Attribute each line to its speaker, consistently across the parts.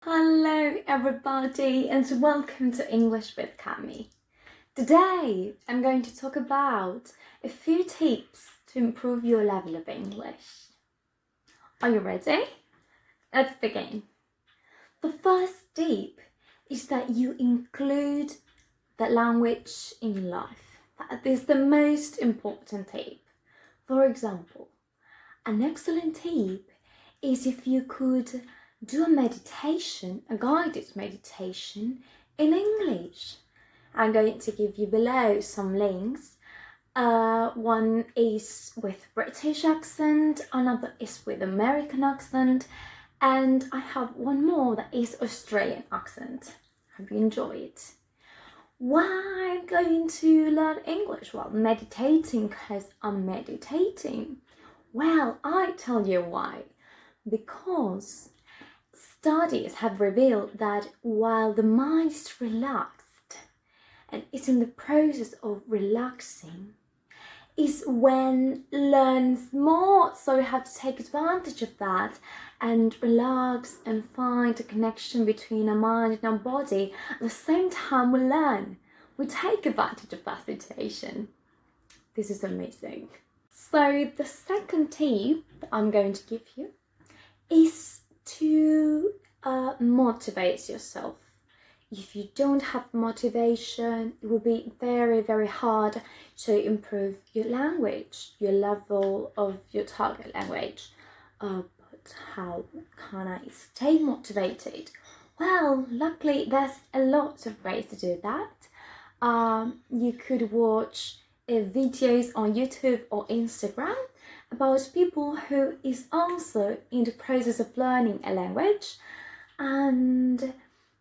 Speaker 1: Hello everybody and welcome to English with Cami. Today I'm going to talk about a few tips to improve your level of English. Are you ready? Let's begin. The first tip is that you include the language in your life. That is the most important tip. For example, an excellent tip is if you could do a guided meditation in English. I'm going to give you below some links. One is with British accent, another is with American accent, and I have one more that is Australian accent. Hope you enjoy it. Why I'm going to learn English? Well, meditating, because I'm meditating. Well, I tell you why. Because studies have revealed that while the mind is relaxed and is in the process of relaxing, is when learns more. So we have to take advantage of that and relax and find a connection between our mind and our body. At the same time we learn, we take advantage of that situation. This is amazing. So the second tip that I'm going to give you is to motivate yourself. If you don't have motivation, it will be very, very hard to improve your language, your level of your target language. But how can I stay motivated? Well, luckily there's a lot of ways to do that. You could watch videos on YouTube or Instagram about people who is also in the process of learning a language, and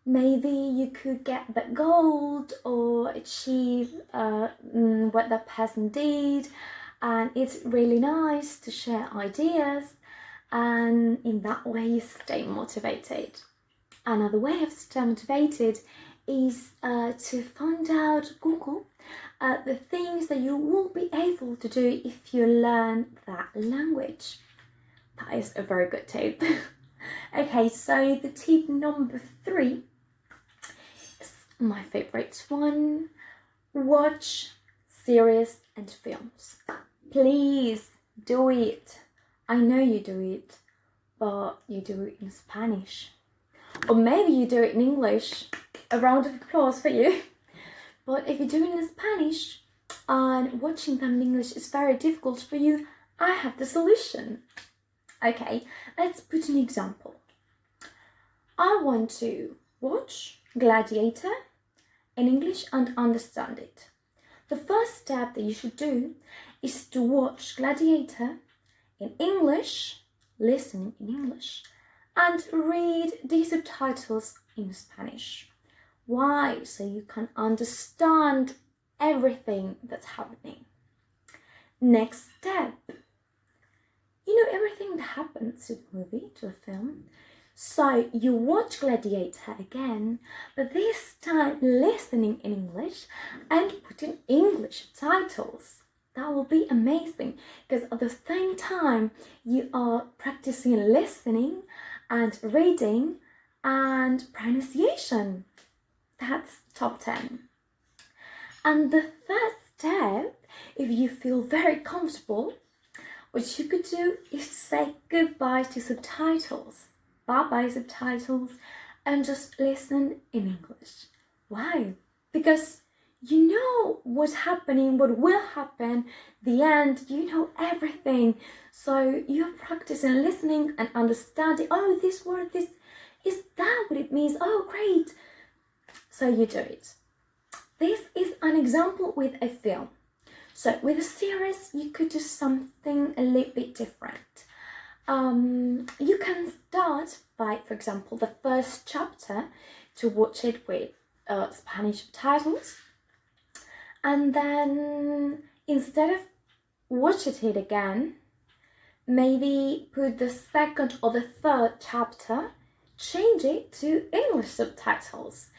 Speaker 1: maybe you could get the gold or achieve what that person did, and it's really nice to share ideas, and in that way you stay motivated. Another way of staying motivated is to find out Google the things that you will be able to do if you learn that language. That is a very good tip. Okay, so the tip number 3 is my favorite one. Watch series and films. Please do it. I know you do it, but you do it in Spanish. Or maybe you do it in English. A round of applause for you. But if you do it in Spanish and watching them in English is very difficult for you, I have the solution. Okay, let's put an example. I want to watch Gladiator in English and understand it. The first step that you should do is to watch Gladiator in English, listening in English, and read the subtitles in Spanish. Why? So you can understand everything that's happening. Next step. You know everything that happens to the movie, to the film. So you watch Gladiator again, but this time listening in English and putting English titles. That will be amazing, because at the same time you are practicing listening and reading and pronunciation. That's top 10. And the third step, if you feel very comfortable, what you could do is to say goodbye to subtitles. Bye-bye subtitles, and just listen in English. Why? Because you know what's happening, what will happen, the end, you know everything. So you're practicing listening and understanding, oh, this word, this, is that what it means? Oh, great. So you do it. This is an example with a film. So with a series, you could do something a little bit different. You can start by, for example, the first chapter to watch it with Spanish subtitles. And then instead of watching it again, maybe put the second or the third chapter, change it to English subtitles.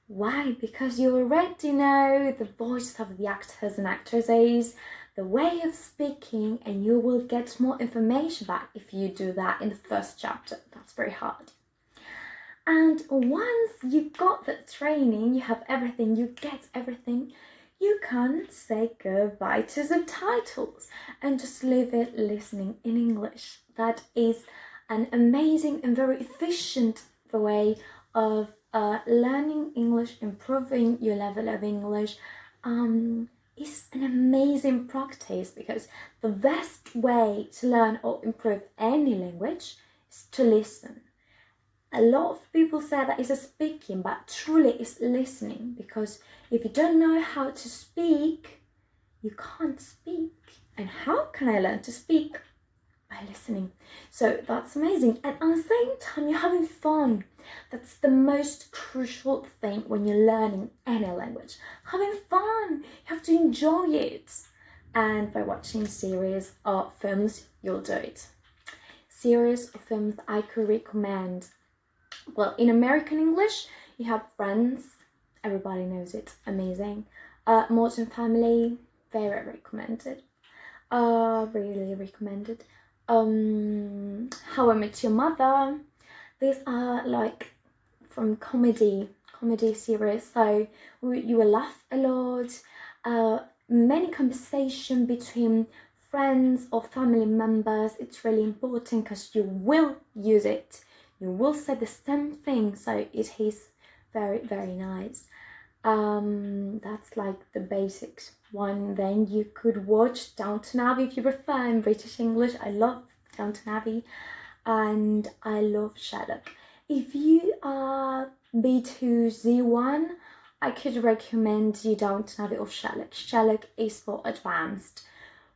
Speaker 1: Why? Because you already know the voice of the actors and actresses, the way of speaking, and you will get more information back if you do that in the first chapter. That's very hard. And once you got that training, you have everything, you get everything, you can say goodbye to subtitles and just leave it listening in English. That is an amazing and very efficient way of learning English, improving your level of English. Is an amazing practice, because the best way to learn or improve any language is to listen. A lot of people say that it's a speaking, but truly it's listening, because if you don't know how to speak, you can't speak. And how can I learn to speak? By listening. So that's amazing. And at the same time, you're having fun. That's the most crucial thing when you're learning any language. Having fun. You have to enjoy it. And by watching series or films, you'll do it. Series or films I could recommend. Well, in American English, you have Friends. Everybody knows it. Amazing. Modern Family. Very recommended. Really recommended. How I Met Your Mother. These are like from comedy series, so you will laugh a lot. Many conversation between friends or family members. It's really important because you will use it. You will say the same thing, so it is very nice. That's like the basics one. Then you could watch Downton Abbey if you prefer in British English. I love Downton Abbey, and I love Sherlock. If you are B2Z1, I could recommend you Downton Abbey or Sherlock. Sherlock is for advanced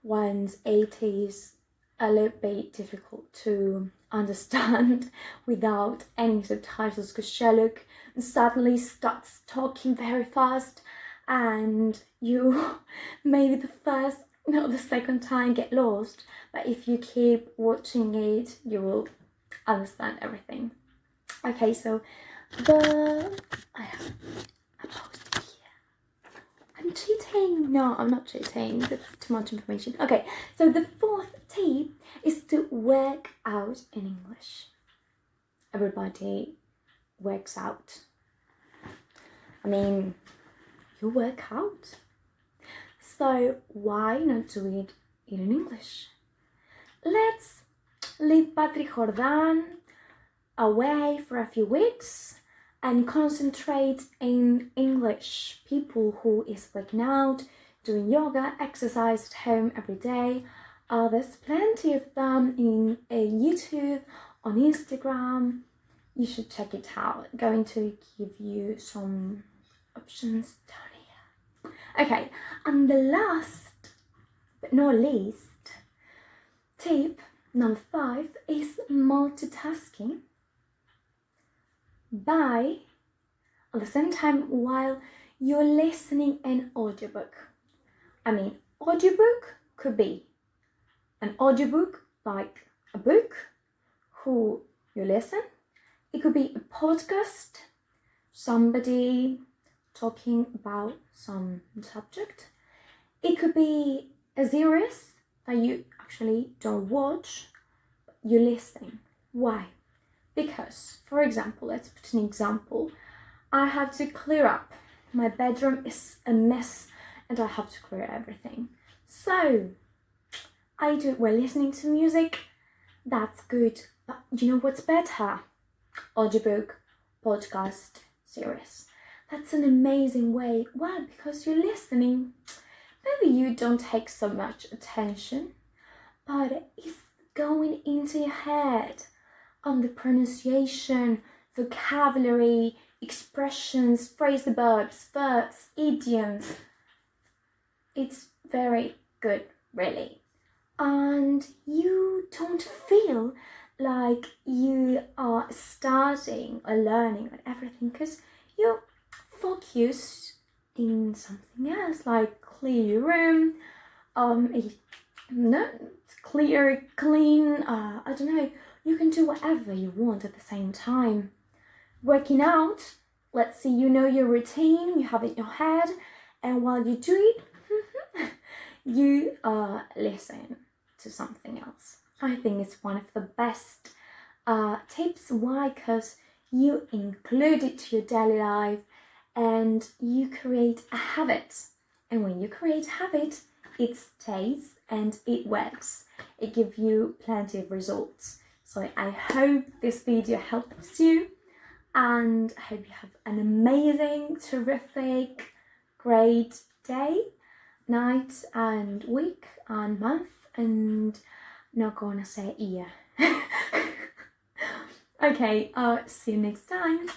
Speaker 1: ones. It is a little bit difficult to understand without any subtitles, because Sherlock suddenly starts talking very fast, and you maybe the first, not the second time, get lost. But if you keep watching it, you will understand everything. Okay, so I have a post here. I'm cheating. No, I'm not cheating. That's too much information. Okay, so the fourth tip is to work out in English. Everybody works out. I mean, you work out. So why not do it in English? Let's leave Patrick Jordan away for a few weeks and concentrate in English. People who is working out, doing yoga, exercise at home every day. There's plenty of them in YouTube, on Instagram. You should check it out. I'm going to give you some options down here. Okay, and the last but not least tip, number 5, is multitasking by at the same time while you're listening an audiobook. I mean, audiobook could be an audiobook like a book who you listen. It could be a podcast, somebody talking about some subject. It could be a series that you actually don't watch, but you listen. Why? Because, for example, let's put an example. I have to clear up. My bedroom is a mess and I have to clear everything. So I do it while listening to music. That's good. But you know what's better? Audiobook, podcast, series. That's an amazing way. Well, because you're listening. Maybe you don't take so much attention, but it's going into your head on the pronunciation, vocabulary, expressions, phrasal verbs, idioms. It's very good, really. And you don't feel like you are starting or learning on everything, because you're focused in something else, like clear your room, clear, clean, I don't know, you can do whatever you want at the same time. Working out, let's see, you know your routine, you have it in your head, and while you do it, you listen to something else. I think it's one of the best tips. Why? Because you include it to your daily life, and you create a habit. And when you create a habit, it stays and it works. It gives you plenty of results. So I hope this video helps you, and I hope you have an amazing, terrific, great day, night and week and month, and not gonna say year. Okay, see you next time.